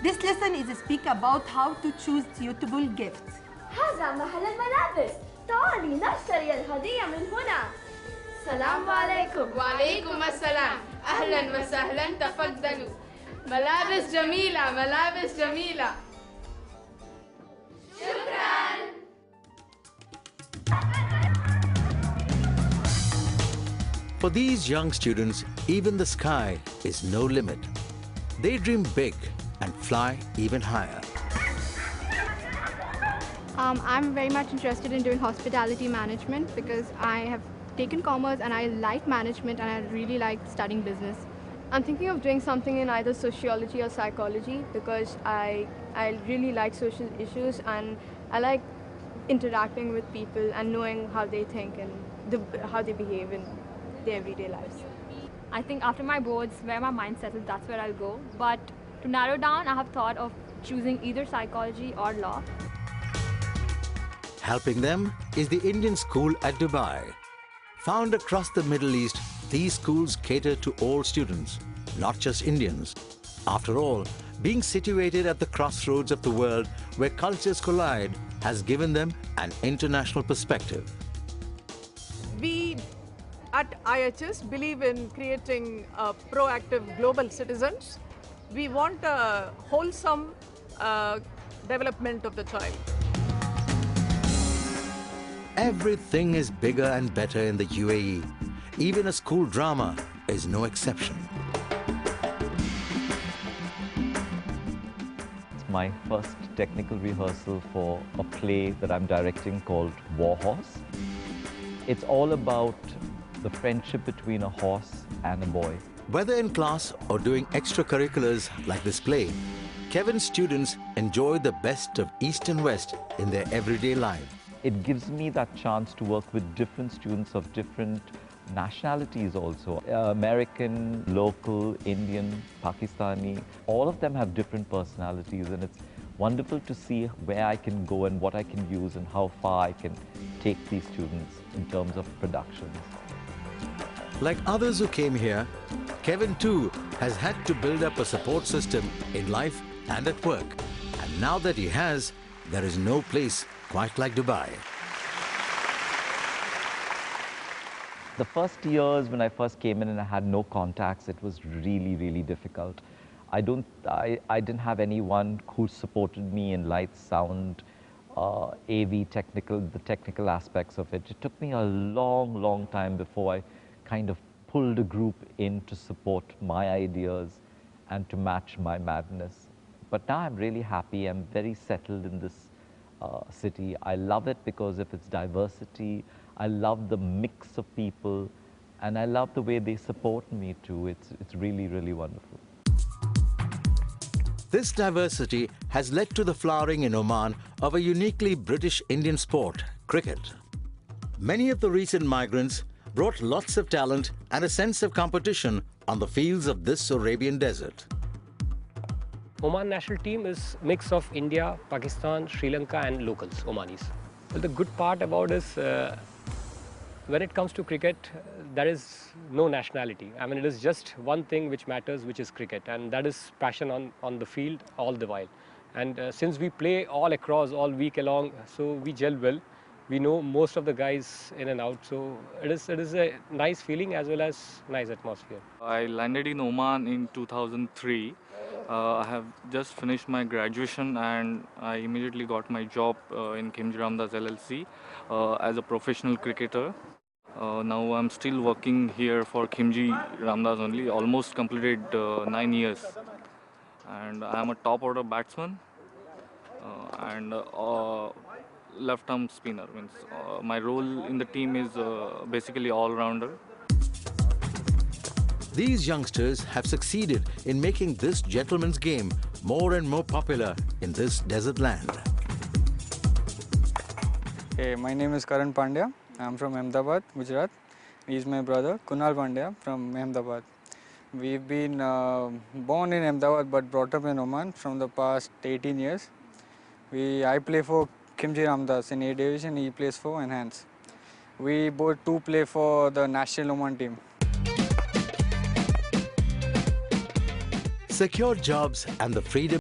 This lesson is a speak about how to choose suitable gifts. هذا محل الملابس. تعالي نشتري الهدية من هنا. السلام عليكم. وعليكم السلام. أهلا وسهلا، تفضلوا. ملابس جميلة، ملابس جميلة. شكرا. For these young students, even the sky is no limit. They dream big and fly even higher. I'm very much interested in doing hospitality management because I have taken commerce and I like management and I really like studying business. I'm thinking of doing something in either sociology or psychology because I really like social issues and I like interacting with people and knowing how they think and how they behave in their everyday lives. I think after my boards, where my mind settles, that's where I'll go. But to narrow down, I have thought of choosing either psychology or law. Helping them is the Indian School at Dubai. Found across the Middle East, these schools cater to all students, not just Indians. After all, being situated at the crossroads of the world where cultures collide has given them an international perspective. We at IHS believe in creating proactive global citizens. We want a wholesome development of the child. Everything is bigger and better in the UAE. Even a school drama is no exception. It's my first technical rehearsal for a play that I'm directing called War Horse. It's all about the friendship between a horse and a boy. Whether in class or doing extracurriculars like this play, Kevin's students enjoy the best of East and West in their everyday life. It gives me that chance to work with different students of different nationalities also. American, local, Indian, Pakistani, all of them have different personalities and it's wonderful to see where I can go and what I can use and how far I can take these students in terms of productions. Like others who came here, Kevin too has had to build up a support system in life and at work. And now that he has, there is no place quite like Dubai. The first years when I first came in and I had no contacts, it was really, really difficult. I didn't have anyone who supported me in light, sound, AV, the technical aspects of it. It took me a long, long time before I kind of pulled a group in to support my ideas and to match my madness. But now I'm really happy. I'm very settled in this city. I love it because of its diversity. I love the mix of people and I love the way they support me too. It's really, really wonderful. This diversity has led to the flowering in Oman of a uniquely British Indian sport, cricket. Many of the recent migrants brought lots of talent and a sense of competition on the fields of this Arabian desert. Oman national team is a mix of India, Pakistan, Sri Lanka and locals, Omanis. Well, the good part about is when it comes to cricket, there is no nationality. I mean, it is just one thing which matters, which is cricket, and that is passion on the field all the while. And since we play all across, all week long, so we gel well. We know most of the guys in and out, so it is a nice feeling as well as nice atmosphere. I landed in Oman in 2003. I have just finished my graduation and I immediately got my job in Khimji Ramdas LLC as a professional cricketer. Now I'm still working here for Khimji Ramdas only, almost completed 9 years. And I'm a top order batsman and left arm spinner. Means my role in the team is basically all-rounder. These youngsters have succeeded in making this gentleman's game more and more popular in this desert land. Hey, my name is Karan Pandya. I'm from Ahmedabad, Gujarat. He's my brother, Kunal Pandya from Ahmedabad. We've been born in Ahmedabad but brought up in Oman from the past 18 years. I play for Khimji Ramdas in A division, he plays for Enhance. We both two play for the national Oman team. Secure jobs and the freedom